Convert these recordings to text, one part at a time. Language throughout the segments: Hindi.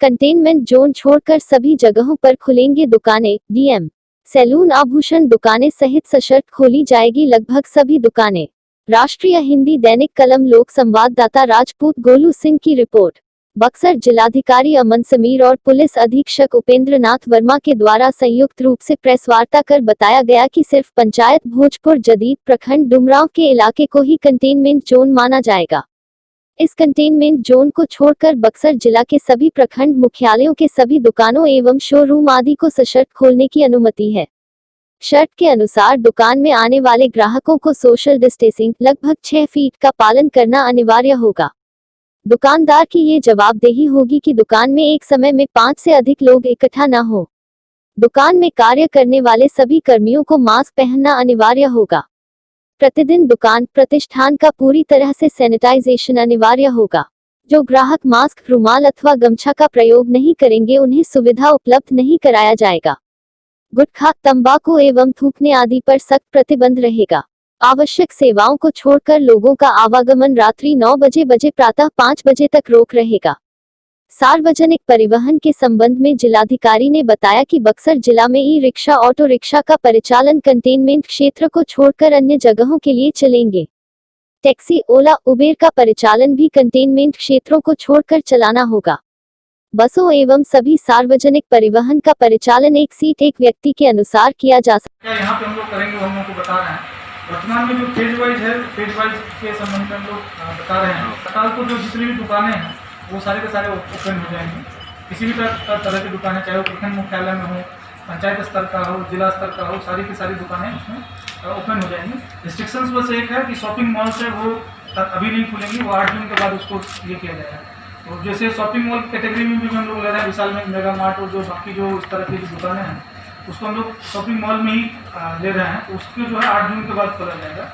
कंटेनमेंट जोन छोड़कर सभी जगहों पर खुलेंगे दुकानें, डीएम। सैलून, आभूषण दुकानें सहित सशर्त खोली जाएगी लगभग सभी दुकानें। राष्ट्रीय हिंदी दैनिक कलम लोक संवाददाता राजपूत गोलू सिंह की रिपोर्ट। बक्सर जिलाधिकारी अमन समीर और पुलिस अधीक्षक उपेंद्र नाथ वर्मा के द्वारा संयुक्त रूप से प्रेस वार्ता कर बताया गया कि सिर्फ पंचायत भोजपुर जदीद प्रखंड डुमरांव के इलाके को ही कंटेनमेंट जोन माना जाएगा। इस कंटेनमेंट जोन को छोड़कर बक्सर जिला के सभी प्रखंड मुख्यालयों के सभी दुकानों एवं शोरूम आदि को सशर्त खोलने की अनुमति है। शर्त के अनुसार दुकान में आने वाले ग्राहकों को सोशल डिस्टेंसिंग लगभग 6 फीट का पालन करना अनिवार्य होगा। दुकानदार की ये जवाबदेही होगी कि दुकान में एक समय में 5 से अधिक लोग इकट्ठा न हो। दुकान में कार्य करने वाले सभी कर्मियों को मास्क पहनना अनिवार्य होगा। प्रतिदिन दुकान प्रतिष्ठान का पूरी तरह से सैनिटाइजेशन अनिवार्य होगा। जो ग्राहक मास्क, रुमाल अथवा गमछा का प्रयोग नहीं करेंगे उन्हें सुविधा उपलब्ध नहीं कराया जाएगा। गुटखा, तंबाकू एवं थूकने आदि पर सख्त प्रतिबंध रहेगा। आवश्यक सेवाओं को छोड़कर लोगों का आवागमन रात्रि 9 बजे प्रातः 5 बजे तक रोक रहेगा। सार्वजनिक परिवहन के संबंध में जिलाधिकारी ने बताया कि बक्सर जिला में ई रिक्शा, ऑटो रिक्शा का परिचालन कंटेनमेंट क्षेत्र को छोड़कर अन्य जगहों के लिए चलेंगे। टैक्सी, ओला, उबेर का परिचालन भी कंटेनमेंट क्षेत्रों को छोड़कर चलाना होगा। बसों एवं सभी सार्वजनिक परिवहन का परिचालन एक सीट एक व्यक्ति के अनुसार किया जा सकता है। यहाँ पे हम लोग करेंगे, हम लोग को बता रहे हैं। वर्तमान में जो फेज वाइज है, फेज वाइज के संबंध में हम लोग बता रहे हैं। तत्काल को जो जितनी भी दुकानें हैं वो सारे के सारे ओपन हो जाएंगे। किसी भी तरह की दुकानें, चाहे वो प्रखंड मुख्यालय में हो, पंचायत स्तर का हो, जिला स्तर का हो, सारी की सारी दुकानें उसमें ओपन हो जाएंगी। रिस्ट्रिक्शंस बस एक है कि शॉपिंग मॉल्स है वो अभी नहीं खुलेंगी, वो 8 जून के बाद उसको ये किया जाएगा। तो जैसे शॉपिंग मॉल कैटेगरी में भी हम लोग ले रहे हैं, विशाल में मेगा मार्ट और जो बाकी जो इस तरह की जो दुकानें हैं उसको हम लोग शॉपिंग मॉल में ही ले रहे हैं। तो उसको जो है 8 जून के बाद खोला जाएगा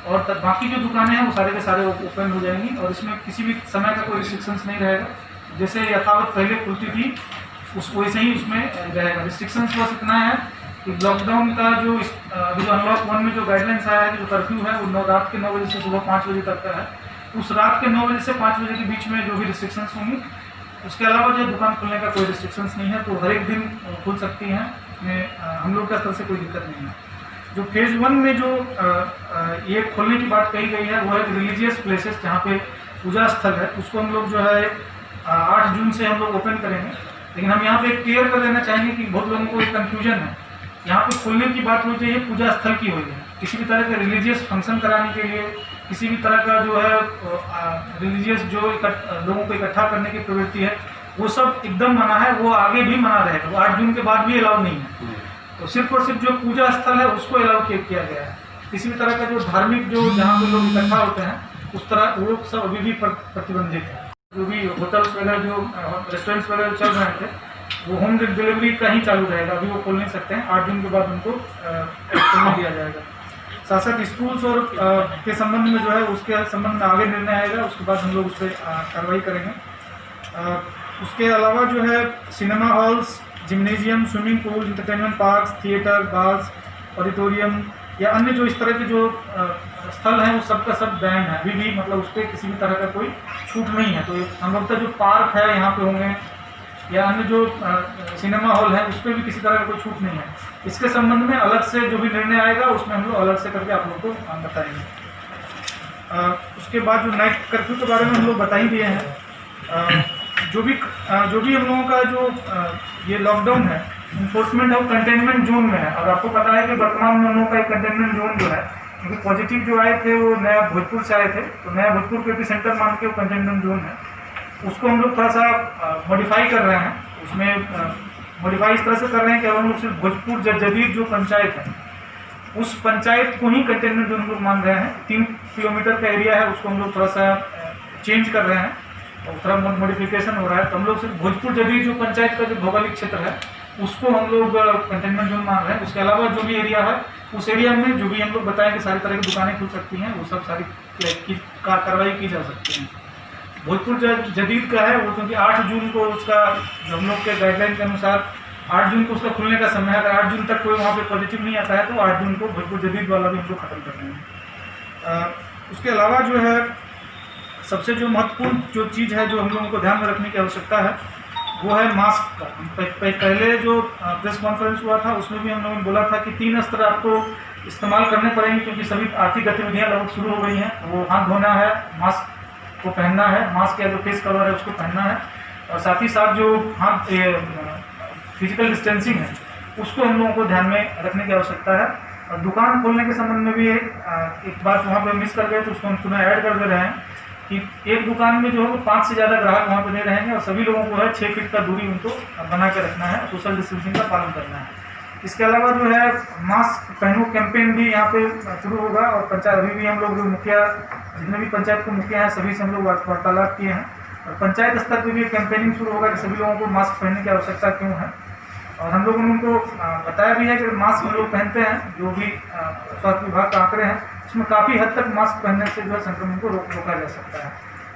और बाकी जो दुकानें हैं वो सारे के सारे ओपन हो जाएंगी और इसमें किसी भी समय का कोई रिस्ट्रिक्शंस नहीं रहेगा। जैसे यथावत पहले खुलती थी उस वैसे ही उसमें रहेगा। रिस्ट्रिक्शंस बस इतना है कि लॉकडाउन का जो अभी जो अनलॉक 1 में जो गाइडलाइंस आया है, जो कर्फ्यू है वो रात के 9 बजे से सुबह 5 बजे तक का है। उस रात के 9 बजे से 5 बजे के बीच में जो भी रिस्ट्रिक्शंस होंगी, उसके अलावा जो दुकान खुलने का कोई रिस्ट्रिक्शंस नहीं है, तो हर एक दिन खुल सकती हैं। उसमें हम लोग की तरफ से कोई दिक्कत नहीं है। जो फेज 1 में जो ये खोलने की बात कही गई है वो है रिलीजियस प्लेसेस, जहाँ पे पूजा स्थल है, उसको हम लोग जो है 8 जून से हम लोग ओपन करेंगे। लेकिन हम यहाँ पे क्लियर कर देना चाहेंगे कि बहुत लोगों को एक कन्फ्यूजन है। यहाँ पे खुलने की बात हो चाहिए पूजा स्थल की हुई है। किसी भी तरह के रिलीजियस फंक्शन कराने के लिए, किसी भी तरह का जो है रिलीजियस जो लोगों को इकट्ठा करने की प्रवृत्ति है, वो सब एकदम मना है। वो आगे भी मना रहेगा, वो 8 जून के बाद भी अलाउ नहीं है। तो सिर्फ और सिर्फ जो पूजा स्थल है उसको अलाउ किया गया है। किसी भी तरह का जो धार्मिक जो जहाँ पे लोग इकट्ठा होते हैं उस तरह वो सब अभी भी प्रतिबंधित है। जो भी होटल्स वगैरह, जो रेस्टोरेंट्स वगैरह चल रहे थे, वो होम डिलीवरी का ही चालू रहेगा। अभी वो खोल नहीं सकते हैं, 8 जून के बाद उनको खोलने दिया जाएगा। साथ साथ स्कूल्स और के संबंध में जो है उसके संबंध में आगे निर्णय आएगा, उसके बाद हम लोग उस पर कार्रवाई करेंगे। उसके अलावा जो है cinema halls, gymnasium, swimming pool, entertainment parks, theatre, bars, auditorium या अन्य जो इस तरह के जो स्थल हैं वो सब का सब बैन है। अभी भी मतलब उस पर किसी भी तरह का कोई छूट नहीं है। तो संभवतः जो पार्क है यहाँ पे होंगे या अन्य जो सिनेमा हॉल है उस पर भी किसी तरह का कोई छूट नहीं है। इसके संबंध में अलग से जो भी निर्णय आएगा उसमें हम लोग अलग से करके आप लोगों को बताएंगे। उसके बाद जो नाइट कर्फ्यू के बारे में हम लोग बता ही दिए हैं। जो भी हम लोगों का जो ये लॉकडाउन है, इन्फोर्समेंट है वो कंटेनमेंट जोन में है। और आपको पता है कि वर्तमान में हम लोगों का एक कंटेनमेंट जोन जो है, क्योंकि पॉजिटिव जो आए थे वो नया भोजपुर से आए थे, तो नया भोजपुर को एपिसेंटर मान के वो कंटेनमेंट जोन है, उसको हम लोग थोड़ा सा मॉडिफाई कर रहे हैं। उसमें मॉडिफाई इस तरह से कर रहे हैं कि हम लोग सिर्फ भोजपुर जदीद जो पंचायत है उस पंचायत को ही कंटेनमेंट जोन लोग मान रहे हैं। 3 किलोमीटर का एरिया है, उसको हम लोग थोड़ा सा चेंज कर रहे हैं और थोड़ा मॉडिफिकेशन हो रहा है। तो हम लोग सिर्फ भोजपुर जदीद जो पंचायत का जो भौगोलिक क्षेत्र है उसको हम लोग कंटेनमेंट जोन मान रहे हैं। उसके अलावा जो भी एरिया है उस एरिया में जो भी हम लोग बताएं कि सारी तरह की दुकानें खुल सकती हैं, वो सब सारी कार्रवाई की जा सकती है। भोजपुर जदीद का है वो, क्योंकि 8 जून को उसका हम लोग के गाइडलाइन के अनुसार 8 जून को उसका खुलने का समय है। अगर 8 जून तक कोई वहाँ पे पॉजिटिव नहीं आता है तो 8 जून को भोजपुर जदीद वाला भी हम लोग खत्म कर रहे हैं। उसके अलावा जो है सबसे जो महत्वपूर्ण जो चीज़ है जो हम लोगों को ध्यान में रखने की आवश्यकता है वो है मास्क का। पहले जो प्रेस कॉन्फ्रेंस हुआ था उसमें भी हम लोगों ने बोला था कि 3 अस्त्र आपको इस्तेमाल करने पड़ेंगे, क्योंकि सभी आर्थिक गतिविधियां लगभग शुरू हो गई हैं। वो हाथ धोना है, मास्क को पहनना है, मास्क या जो फेस कवर है उसको पहनना है, और साथ ही साथ जो हाथ फिजिकल डिस्टेंसिंग है उसको हम लोगों को ध्यान में रखने की आवश्यकता है। और दुकान खोलने के संबंध में भी एक बात वहाँ पे मिस कर गए, तो उसको हम पुनः ऐड कर दे रहे हैं कि एक दुकान में जो है 5 से ज़्यादा ग्राहक वहाँ पे नहीं रहेंगे, और सभी लोगों को है 6 फीट का दूरी उनको बना के रखना है, सोशल डिस्टेंसिंग का पालन करना है। इसके अलावा जो है मास्क पहनो कैंपेन भी यहाँ पे शुरू होगा, और पंचायत अभी भी हम लोग जो मुखिया जितने भी पंचायत के मुखिया हैं सभी से हम लोग वार्तालाप किए हैं, और पंचायत स्तर पर भी कैंपेनिंग शुरू होगा कि सभी लोगों को मास्क पहनने की आवश्यकता क्यों है। और हम लोगों ने उनको बताया भी है कि मास्क हम लोग पहनते हैं, जो भी स्वास्थ्य विभाग का आंकड़े हैं उसमें काफ़ी हद तक मास्क पहनने से जो है संक्रमण को रोका जा सकता है।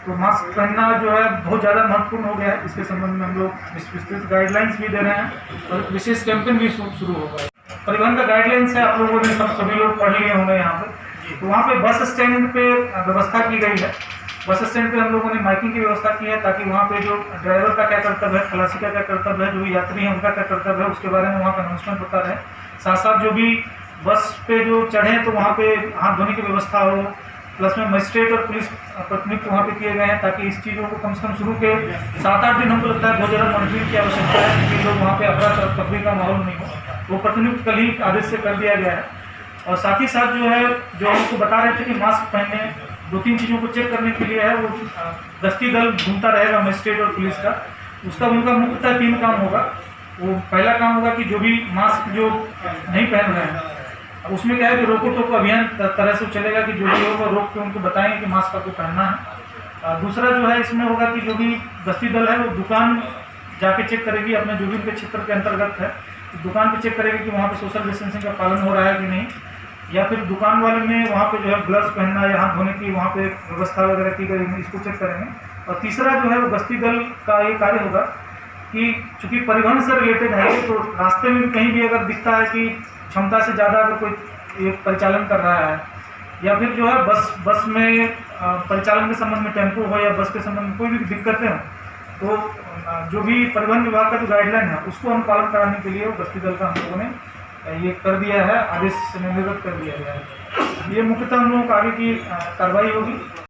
तो मास्क पहनना जो है बहुत ज़्यादा महत्वपूर्ण हो गया है। इसके संबंध में हम लोग विस्तृत गाइडलाइंस भी दे रहे हैं, और विशेष कैंपेन भी शुरू होगा। परिवहन का गाइडलाइंस है, आप लोगों ने सभी लोग पढ़ लिए होंगे यहाँ पे। तो वहाँ पे बस स्टैंड पे व्यवस्था की गई है। बस स्टैंड पे हम लोगों ने माइकिंग की व्यवस्था की है, ताकि वहाँ पे जो ड्राइवर का क्या कर्तव्य है, खलासी का क्या कर्तव्य है, जो भी यात्री हैं उनका क्या कर्तव्य है, उसके बारे में वहाँ पर अनाउंसमेंट होता रहे। साथ साथ जो भी बस पे जो चढ़ें तो वहाँ पे हाथ धोने की व्यवस्था हो, प्लस में मजिस्ट्रेट और पुलिस प्रतिनियुक्त वहाँ पे किए गए हैं, ताकि इस चीज़ों को कम से कम शुरू के 7-8 दिन हमको लगता है बहुत ज़्यादा मॉनिटरिंग की आवश्यकता है, क्योंकि लोग वहाँ पे अफरा तफरी का माहौल नहीं हो। वो प्रतिनियुक्त कल ही आदेश से कर दिया गया है। और साथ ही साथ जो है जो हमको बता रहे थे कि मास्क पहनने 2-3 चीज़ों को चेक करने के लिए है, वो गश्ती दल घूमता रहेगा मजिस्ट्रेट और पुलिस का। उसका उनका मुख्यतः 3 काम होगा। वो पहला काम होगा कि जो भी मास्क जो नहीं पहन रहे हैं, अब उसमें क्या है कि रोको टोको अभियान तरह से चलेगा, कि जो भी होगा रोक के उनको बताएंगे कि मास्क आपको पहनना है। दूसरा जो है इसमें होगा कि जो भी गश्ती दल है वो दुकान जाके चेक करेगी, अपने जो भी उनके क्षेत्र के अंतर्गत है दुकान पे चेक करेगी कि वहाँ पे सोशल डिस्टेंसिंग का पालन हो रहा है कि नहीं, या फिर दुकान वाले ने वहाँ पे जो है ग्लव्स पहनना या हाथ धोने की वहाँ पे व्यवस्था वगैरह की गई है, इसको चेक करेंगे। और तीसरा जो है वो गश्ती दल का ये कार्य होगा कि चूँकि परिवहन से रिलेटेड है, तो रास्ते में कहीं भी अगर दिखता है कि क्षमता से ज़्यादा अगर कोई एक परिचालन कर रहा है, या फिर जो है बस में परिचालन के संबंध में टेम्पो हो या बस के संबंध में कोई भी दिक्कतें हों, तो जो भी परिवहन विभाग का जो गाइडलाइन है उसको हम पालन कराने के लिए वो गश्ती दल का हम लोगों ने ये कर दिया है, आदेश से निर्गत कर दिया गया है। ये मुख्यतः हम लोगों को आगे की कार्रवाई होगी।